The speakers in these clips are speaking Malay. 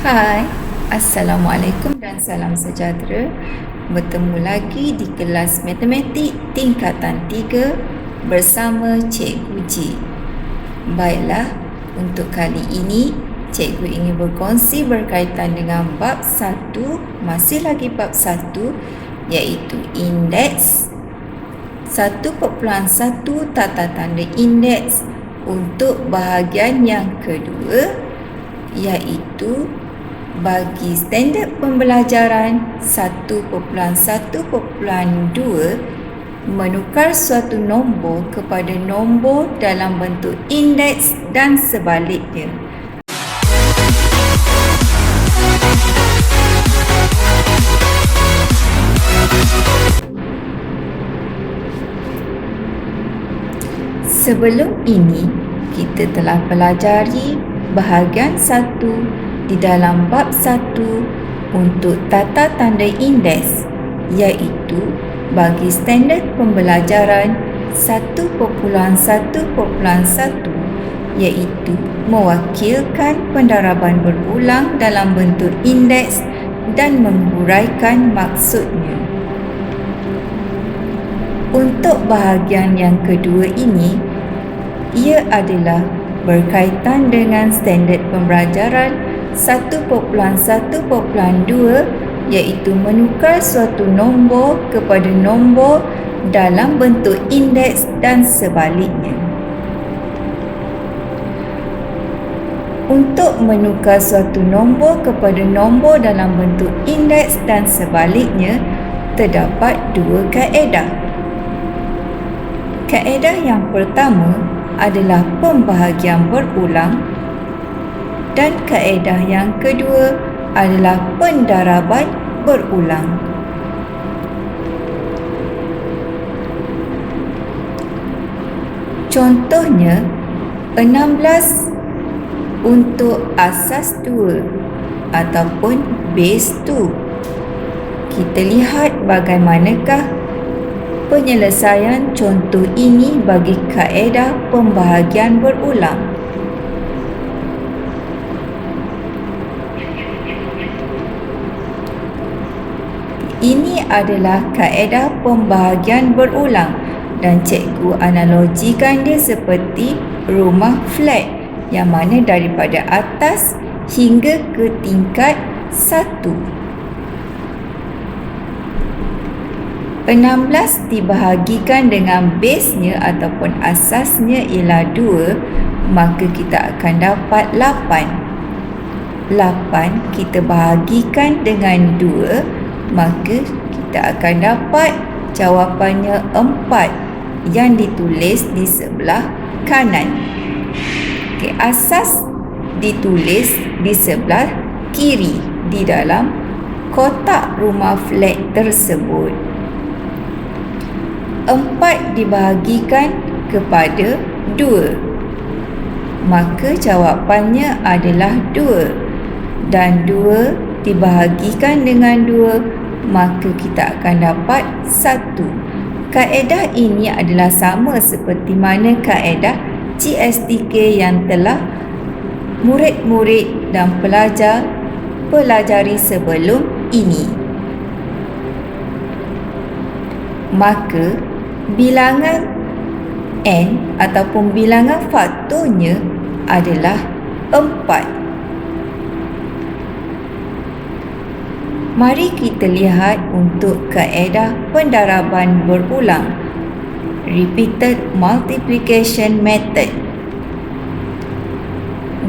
Hai, Assalamualaikum dan salam sejahtera. Bertemu lagi di kelas matematik tingkatan 3 bersama Cikgu G. Baiklah, untuk kali ini Cikgu ingin berkongsi berkaitan dengan bab 1, masih lagi bab 1, iaitu indeks 1.1 tata tanda indeks untuk bahagian yang kedua, iaitu bagi standard pembelajaran 1.1.2 menukar suatu nombor kepada nombor dalam bentuk indeks dan sebaliknya. Sebelum ini, kita telah pelajari bahagian 1 di dalam bab 1 untuk tata tanda indeks, iaitu bagi standard pembelajaran 1.1.1, iaitu mewakilkan pendaraban berulang dalam bentuk indeks dan menguraikan maksudnya. Untuk bahagian yang kedua ini, ia adalah berkaitan dengan standard pembelajaran 1.1.2, iaitu menukar suatu nombor kepada nombor dalam bentuk indeks dan sebaliknya. Untuk menukar suatu nombor kepada nombor dalam bentuk indeks dan sebaliknya, terdapat dua kaedah. Kaedah yang pertama adalah pembahagian berulang dan kaedah yang kedua adalah pendaraban berulang. Contohnya, 16 untuk asas 2 ataupun base 2. Kita lihat bagaimanakah penyelesaian contoh ini bagi kaedah pembahagian berulang. Ini adalah kaedah pembahagian berulang dan cikgu analogikan dia seperti rumah flat yang mana daripada atas hingga ke tingkat 1. 16 dibahagikan dengan base-nya ataupun asasnya ialah 2, maka kita akan dapat 8. 8 kita bahagikan dengan 2, maka kita akan dapat jawapannya 4 yang ditulis di sebelah kanan. Okey, asas ditulis di sebelah kiri di dalam kotak rumah flat tersebut. 4 dibahagikan kepada 2, maka jawapannya adalah 2, dan 2 dibahagikan dengan 2, maka kita akan dapat 1. Kaedah ini adalah sama seperti mana kaedah GSTK yang telah murid-murid dan pelajar pelajari sebelum ini. Maka bilangan n ataupun bilangan faktornya adalah 4. Mari kita lihat untuk kaedah pendaraban berulang, repeated multiplication method.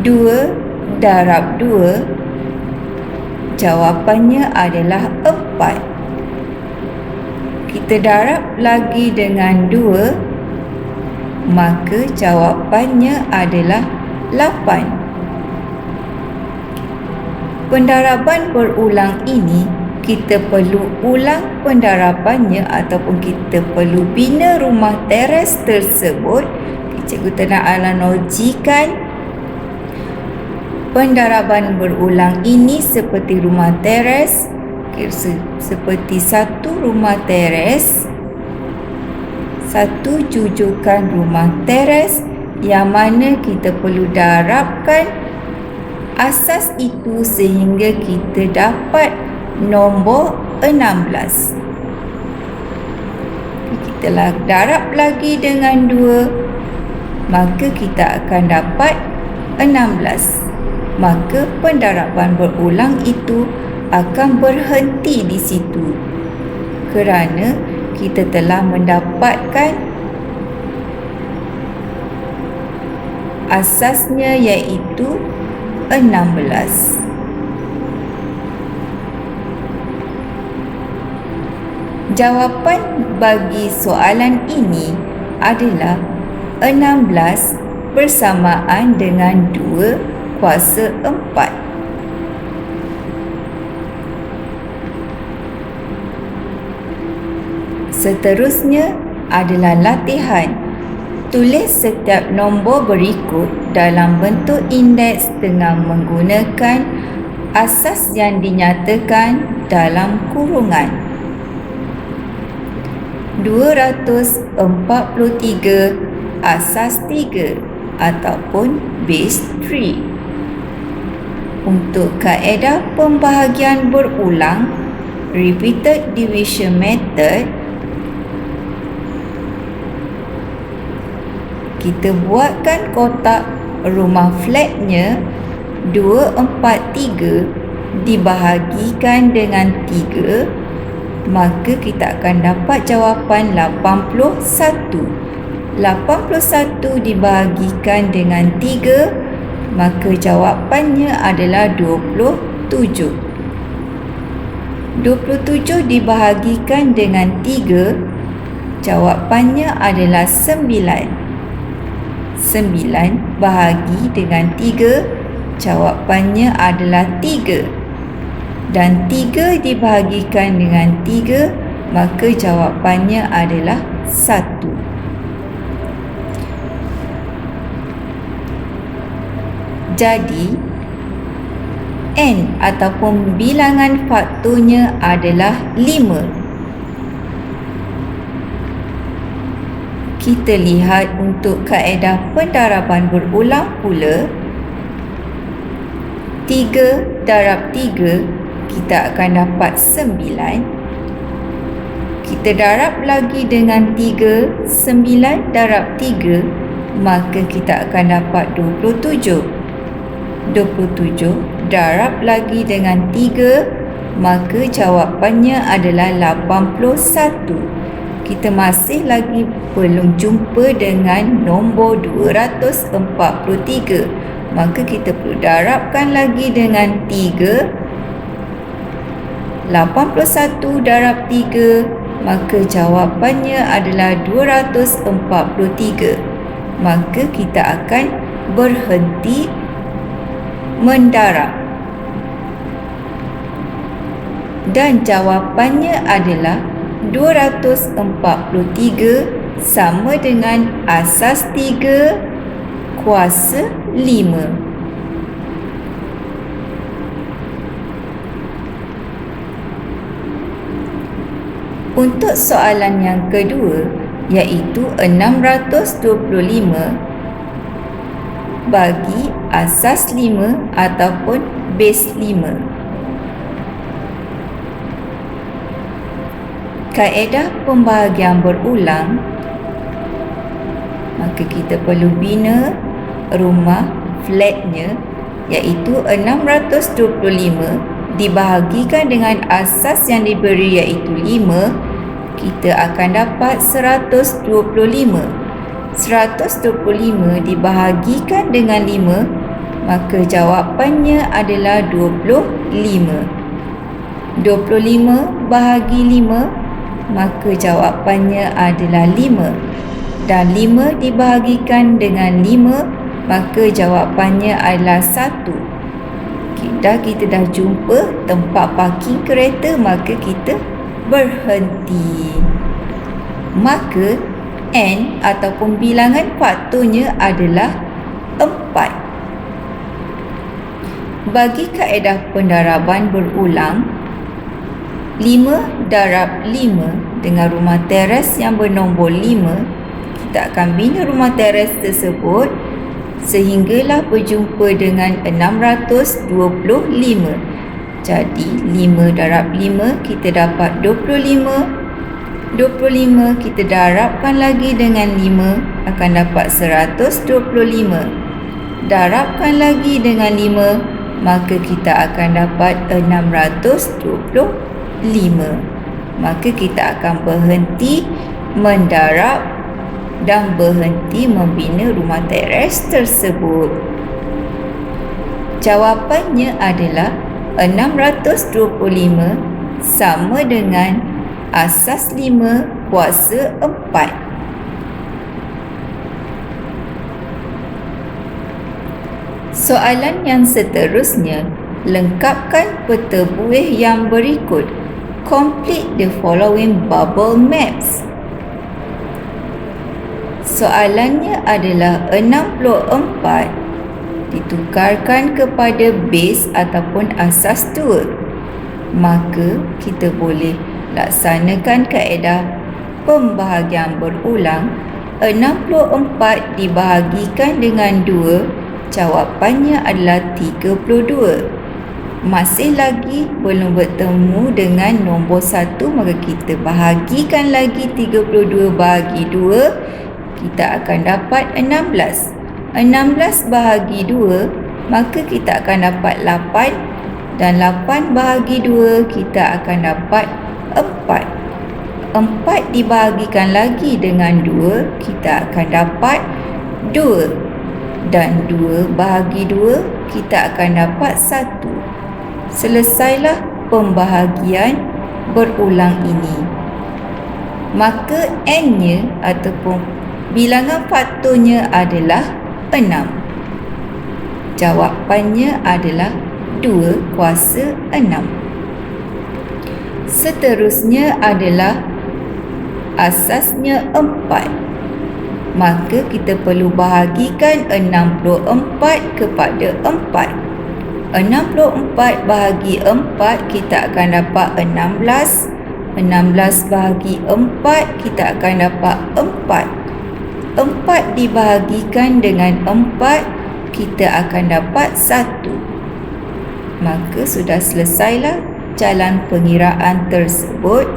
2 darab 2, jawapannya adalah 4. Kita darab lagi dengan 2, maka jawapannya adalah 8. Pendaraban berulang ini, kita perlu ulang pendarabannya ataupun kita perlu bina rumah teres tersebut. Cikgu telah analogikan pendaraban berulang ini seperti rumah teres, seperti satu rumah teres, satu jujukan rumah teres yang mana kita perlu darabkan asas itu sehingga kita dapat nombor 16. Kita darab lagi dengan 2, maka kita akan dapat 16. Maka pendaraban berulang itu akan berhenti di situ kerana kita telah mendapatkan asasnya, iaitu 16. Jawapan bagi soalan ini adalah 16 bersamaan dengan 2 kuasa 4. Seterusnya adalah latihan. Tulis setiap nombor berikut dalam bentuk indeks dengan menggunakan asas yang dinyatakan dalam kurungan. 243 asas 3 ataupun base 3. Untuk kaedah pembahagian berulang, repeated division method, kita buatkan kotak rumah flatnya 243 dibahagikan dengan 3, maka kita akan dapat jawapan 81. 81 dibahagikan dengan 3, maka jawapannya adalah 27. 27 dibahagikan dengan 3, jawapannya adalah 9. 9 bahagi dengan 3, jawapannya adalah 3. Dan 3 dibahagikan dengan 3, maka jawapannya adalah 1. Jadi, N ataupun bilangan faktornya adalah 5. Kita lihat untuk kaedah pendaraban berulang pula. 3 darab 3, kita akan dapat 9. Kita darab lagi dengan 3, 9 darab 3, maka kita akan dapat 27. 27 darab lagi dengan 3, maka jawapannya adalah 81. Kita masih lagi belum jumpa dengan nombor 243. Maka kita perlu darabkan lagi dengan 3. 81 darab 3, maka jawapannya adalah 243. Maka kita akan berhenti mendarab. Dan jawapannya adalah 243 sama dengan asas 3 kuasa 5. Untuk soalan yang kedua, iaitu 625 bagi asas 5 ataupun base 5. Kaedah pembahagian berulang, maka kita perlu bina rumah flatnya, iaitu 625 dibahagikan dengan asas yang diberi iaitu 5, kita akan dapat 125. 125 dibahagikan dengan 5, maka jawapannya adalah 25. 25 bahagi 5, maka jawapannya adalah 5. Dan 5 dibahagikan dengan 5, maka jawapannya adalah 1. Kita dah jumpa tempat parking kereta, maka kita berhenti. Maka N ataupun bilangan faktornya adalah 4. Bagi kaedah pendaraban berulang, 5 darab 5 dengan rumah teres yang bernombor 5, kita akan bina rumah teres tersebut. sehinggalah berjumpa dengan 625. Jadi 5 darab 5 kita dapat 25. 25 kita darabkan lagi dengan 5 akan dapat 125. Darabkan lagi dengan 5 maka kita akan dapat 625. Maka kita akan berhenti mendarab dan berhenti membina rumah teres tersebut. Jawapannya adalah 625 sama dengan asas 5 kuasa 4. Soalan yang seterusnya, lengkapkan peta buih yang berikut. Complete the following bubble maps. Soalannya adalah 64 ditukarkan kepada base ataupun asas 2. Maka kita boleh laksanakan kaedah pembahagian berulang. 64 dibahagikan dengan 2, jawapannya adalah 32. Masih lagi belum bertemu dengan nombor 1, maka kita bahagikan lagi 32 bahagi 2, kita akan dapat 16. 16 bahagi 2, maka kita akan dapat 8, dan 8 bahagi 2 kita akan dapat 4. 4 dibahagikan lagi dengan 2, kita akan dapat 2, dan 2 bahagi 2 kita akan dapat 1. Selesailah pembahagian berulang ini. Maka N-nya ataupun bilangan faktornya adalah 6. Jawapannya adalah 2 kuasa 6. Seterusnya adalah asasnya 4. Maka kita perlu bahagikan 64 kepada 4. 64 bahagi 4 kita akan dapat 16. 16 bahagi 4 kita akan dapat 4. 4 dibahagikan dengan 4 kita akan dapat 1. Maka sudah selesailah jalan pengiraan tersebut,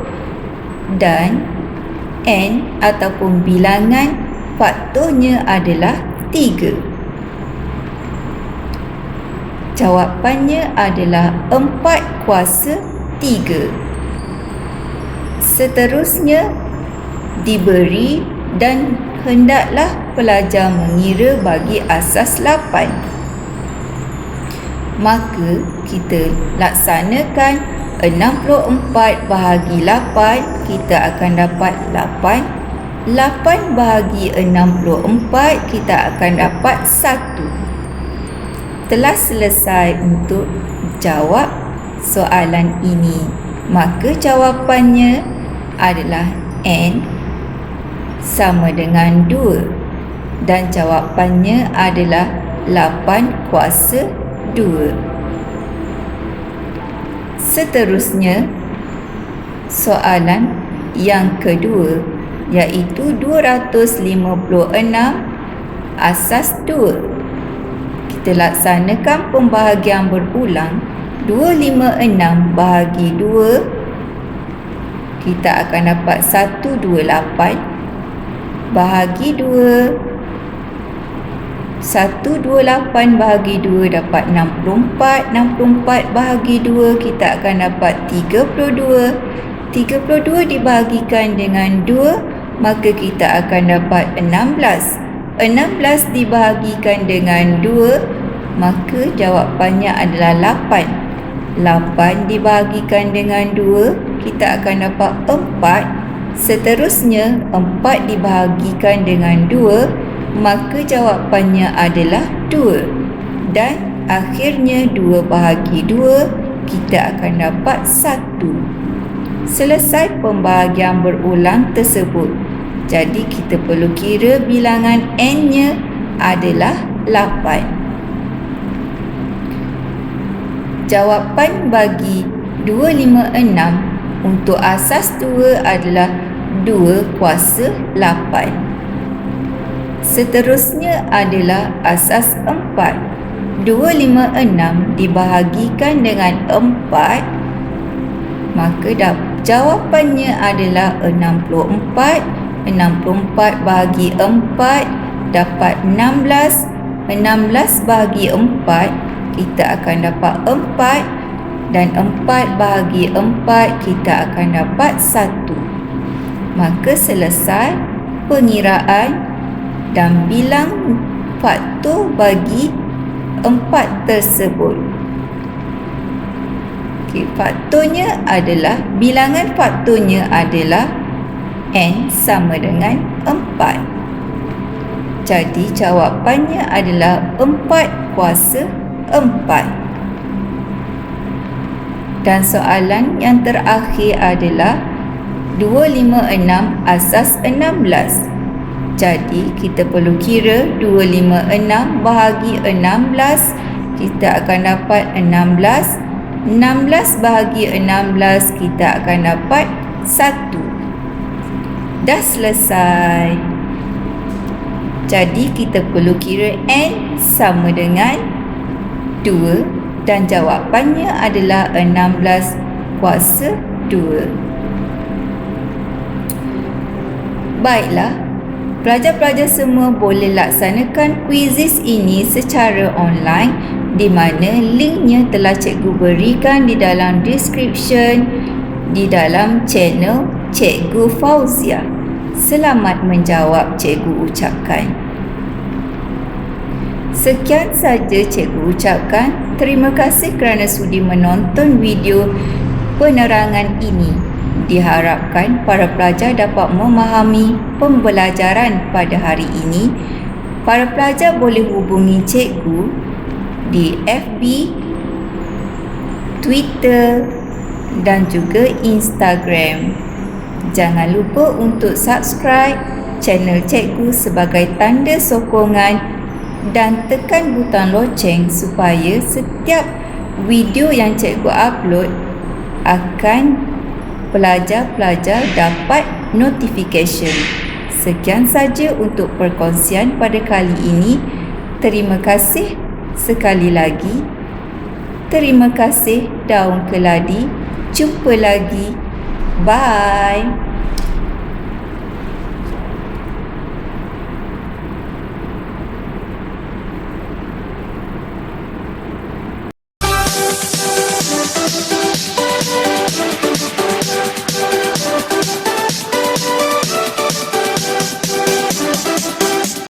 dan N ataupun bilangan faktornya adalah 3. Jawapannya adalah 4 kuasa 3. Seterusnya diberi dan hendaklah pelajar mengira bagi asas 8. Maka kita laksanakan 64 bahagi 8, kita akan dapat 8. 8 bahagi 64 kita akan dapat 1. Telah selesai untuk jawab soalan ini. Maka jawapannya adalah N sama dengan 2, dan jawapannya adalah 8 kuasa 2. Seterusnya soalan yang kedua, iaitu 256 asas 2. Kita laksanakan pembahagian berulang. 256 bahagi 2 kita akan dapat 128 bahagi 2. 128 bahagi 2 dapat 64. 64 bahagi 2 kita akan dapat 32. 32 dibahagikan dengan 2, maka kita akan dapat 16. 16 dibahagikan dengan 2, maka jawapannya adalah 8. 8 dibahagikan dengan 2, kita akan dapat 4. Seterusnya 4 dibahagikan dengan 2, maka jawapannya adalah 2. Dan akhirnya 2 bahagi 2, kita akan dapat 1. Selesai pembahagian berulang tersebut. Jadi kita perlu kira bilangan N-nya adalah 8. Jawapan bagi 256 untuk asas 2 adalah 2 kuasa 8. Seterusnya adalah asas 4. 256 dibahagikan dengan 4, maka jawapannya adalah 64. 64 bahagi 4 dapat 16. 16 bahagi 4 kita akan dapat 4, dan 4 bahagi 4 kita akan dapat 1. Maka selesai pengiraan dan bilang faktor bagi 4 tersebut. Faktornya adalah, bilangan faktornya adalah N sama dengan 4. Jadi jawapannya adalah 4/4. Dan soalan yang terakhir adalah 256 asas 16. Jadi kita perlu kira 256 bahagi 16, kita akan dapat 16. 16 bahagi 16 kita akan dapat 1. Dah selesai. Jadi kita perlu kira N sama dengan 2 dan jawapannya adalah 16/2. Baiklah, pelajar-pelajar semua boleh laksanakan kuisis ini secara online, di mana linknya telah cikgu berikan di dalam description di dalam channel Cikgu Fauzia. Selamat menjawab, cikgu ucapkan. Sekian saja cikgu ucapkan. Terima kasih kerana sudi menonton video penerangan ini. Diharapkan para pelajar dapat memahami pembelajaran pada hari ini. Para pelajar boleh hubungi cikgu di FB, Twitter dan juga Instagram. Jangan lupa untuk subscribe channel cikgu sebagai tanda sokongan dan tekan butang loceng supaya setiap video yang cikgu upload akan pelajar-pelajar dapat notification. Sekian saja untuk perkongsian pada kali ini. Terima kasih sekali lagi. Terima kasih daun keladi. Jumpa lagi. Bye.